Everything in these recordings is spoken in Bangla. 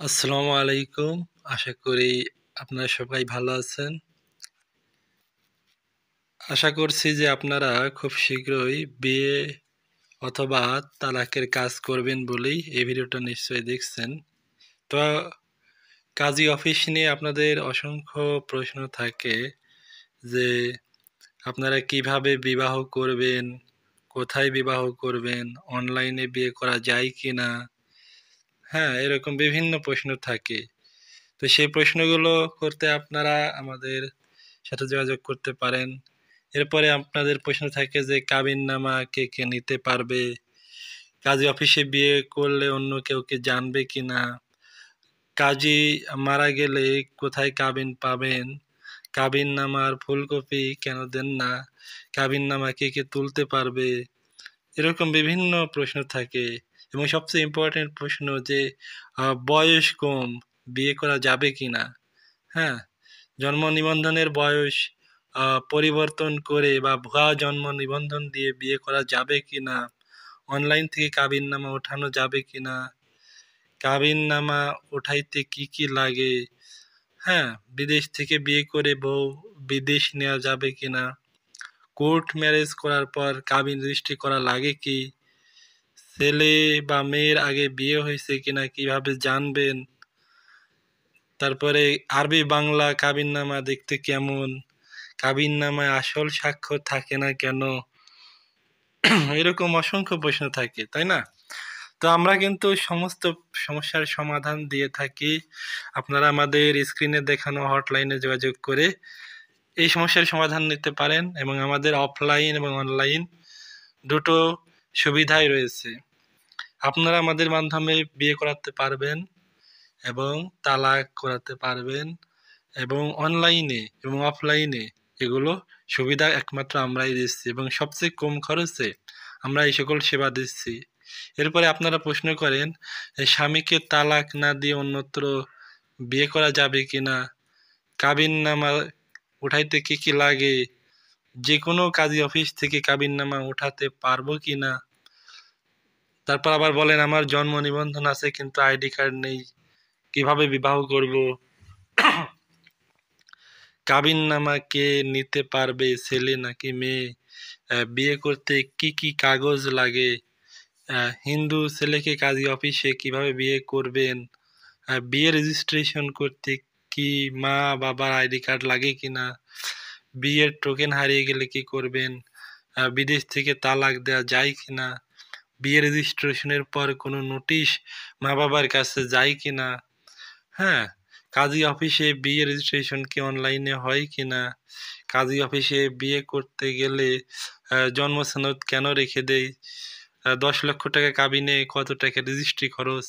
আসসালামু আলাইকুম। আশা করি আপনারা সবাই ভালো আছেন। আশা করছি যে আপনারা খুব শীঘ্রই বিয়ে অথবা তালাকের কাজ করবেন বলেই এই ভিডিওটা নিশ্চয়ই দেখছেন। তো কাজী অফিস নিয়ে আপনাদের অসংখ্য প্রশ্ন থাকে যে আপনারা কিভাবে বিবাহ করবেন, কোথায় বিবাহ করবেন, অনলাইনে বিয়ে করা যায় কিনা, হ্যাঁ, এরকম বিভিন্ন প্রশ্ন থাকে। তো সেই প্রশ্নগুলো করতে আপনারা আমাদের সাথে যোগাযোগ করতে পারেন। এরপরে আপনাদের প্রশ্ন থাকে যে কাবিননামা কে কে নিতে পারবে, কাজী অফিসে বিয়ে করলে অন্য কেউ কি জানবে কিনা, কাজী মারা গেলে কোথায় কাবিন পাবেন, কাবিননামার ফুল কপি কেন দেন না, কাবিননামা কে কে তুলতে পারবে, এরকম বিভিন্ন প্রশ্ন থাকে। এবং সবচেয়ে ইম্পর্টেন্ট প্রশ্ন যে বয়স কম, বিয়ে করা যাবে কিনা। হ্যাঁ, জন্ম নিবন্ধনের বয়স পরিবর্তন করে বা ভুয়া জন্ম নিবন্ধন দিয়ে বিয়ে করা যাবে কিনা, অনলাইন থেকে কাবিননামা ওঠানো যাবে কিনা, কাবিননামা ওঠাইতে কি কি লাগে, হ্যাঁ, বিদেশ থেকে বিয়ে করে বউ বিদেশ নেওয়া যাবে কিনা, কোর্ট ম্যারেজ করার পর কাবিন রেজিস্ট্রি করা লাগে কি, ছেলে বা মেয়ের আগে বিয়ে হয়েছে কিনা কিভাবে জানবেন, তারপরে আরবি বাংলা কাবিননামা দেখতে কেমন, কাবিননামায় আসল স্বাক্ষর থাকে না কেন, এরকম অসংখ্য প্রশ্ন থাকে, তাই না? তো আমরা কিন্তু সমস্ত সমস্যার সমাধান দিয়ে থাকি। আপনারা আমাদের স্ক্রিনে দেখানো হটলাইনে যোগাযোগ করে এই সমস্যার সমাধান নিতে পারেন এবং আমাদের অফলাইন এবং অনলাইন দুটো সুবিধাই রয়েছে। আপনারা আমাদের মাধ্যমে বিয়ে করাতে পারবেন এবং তালাক করাতে পারবেন এবং অনলাইনে এবং অফলাইনে এগুলো সুবিধা একমাত্র আমরাই দিচ্ছি এবং সবচেয়ে কম খরচে আমরা এই সকল সেবা দিচ্ছি। এরপরে আপনারা প্রশ্ন করেন স্বামীকে তালাক না দিয়ে অন্যত্র বিয়ে করা যাবে কিনা, কাবিননামা উঠাইতে কি কি লাগে, যে কোনো কাজী অফিস থেকে কাবিননামা উঠাতে পারবো কিনা, তারপর আবার বলেন আমার জন্ম নিবন্ধন আছে কিন্তু আইডি কার্ড নেই, কিভাবে বিবাহ করব, কাবিননামা কে নিতে পারবে, ছেলে নাকি মেয়ে, বিয়ে করতে কি কি কাগজ লাগে, হিন্দু ছেলেকে কাজী অফিসে কিভাবে বিয়ে করবেন, বিয়ে রেজিস্ট্রেশন করতে কি মা বাবার আইডি কার্ড লাগে কিনা, বিয়ের টোকেন হারিয়ে গেলে কি করবেন, বিদেশ থেকে তালাক দেওয়া যায় কিনা, বিয়ে রেজিস্ট্রেশনের পর কোনো নোটিশ মা বাবার কাছে যায় কিনা, হ্যাঁ, কাজী অফিসে বিয়ে রেজিস্ট্রেশন কি অনলাইনে হয় কিনা, কাজী অফিসে বিয়ে করতে গেলে জন্ম সনদ কেন রেখে দেয়, 10 লক্ষ টাকা কাবিনে কত টাকা রেজিস্ট্রি খরচ,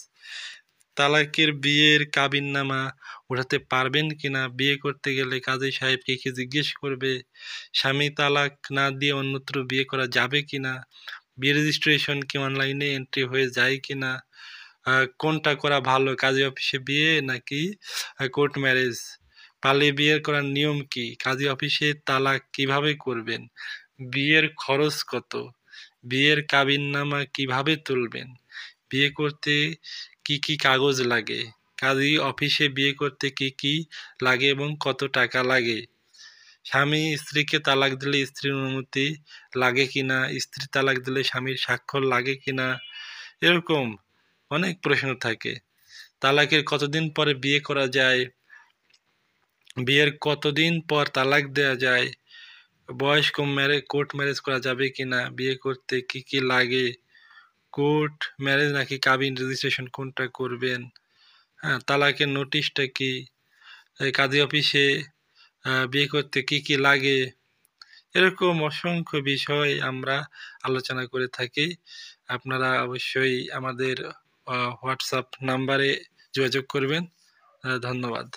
তালাকের বিয়ের কাবিননামা উঠাতে পারবেন কিনা, বিয়ে করতে গেলে কাজী সাহেব কি কি জিজ্ঞেস করবে, স্বামী তালাক না দিয়ে অন্যত্র বিয়ে করা যাবে কিনা, বিয়ে রেজিস্ট্রেশন কি অনলাইনে এন্ট্রি হয়ে যায় কিনা, কোনটা করা ভালো, কাজী অফিসে বিয়ে নাকি কোর্ট ম্যারেজ, পালিয়ে বিয়ে করার নিয়ম কি, কাজী অফিসে তালাক কিভাবে করবেন, বিয়ের খরচ কত, বিয়ের কাবিননামা কিভাবে তুলবেন, বিয়ে করতে কি কি কাগজ লাগে, কাজী অফিসে বিয়ে করতে কি কি লাগে এবং কত টাকা লাগে, স্বামী স্ত্রীকে তালাক দিলে স্ত্রীর অনুমতি লাগে কিনা, স্ত্রী তালাক দিলে স্বামীর স্বাক্ষর লাগে কিনা, এরকম অনেক প্রশ্ন থাকে। তালাকের কতদিন পরে বিয়ে করা যায়, বিয়ের কতদিন পর তালাক দেওয়া যায়, বয়স কম কোর্ট ম্যারেজ করা যাবে কিনা, বিয়ে করতে কি কি লাগে, কোর্ট ম্যারেজ নাকি কাবিন রেজিস্ট্রেশন কোনটা করবেন, হ্যাঁ, তালাকের নোটিশটা কি, কাজী অফিসে বিয়ে করতে কি কি লাগে, এরকম অসংখ্য বিষয় আমরা আলোচনা করে থাকি। আপনারা অবশ্যই আমাদের হোয়াটসঅ্যাপ নাম্বারে যোগাযোগ করবেন। ধন্যবাদ।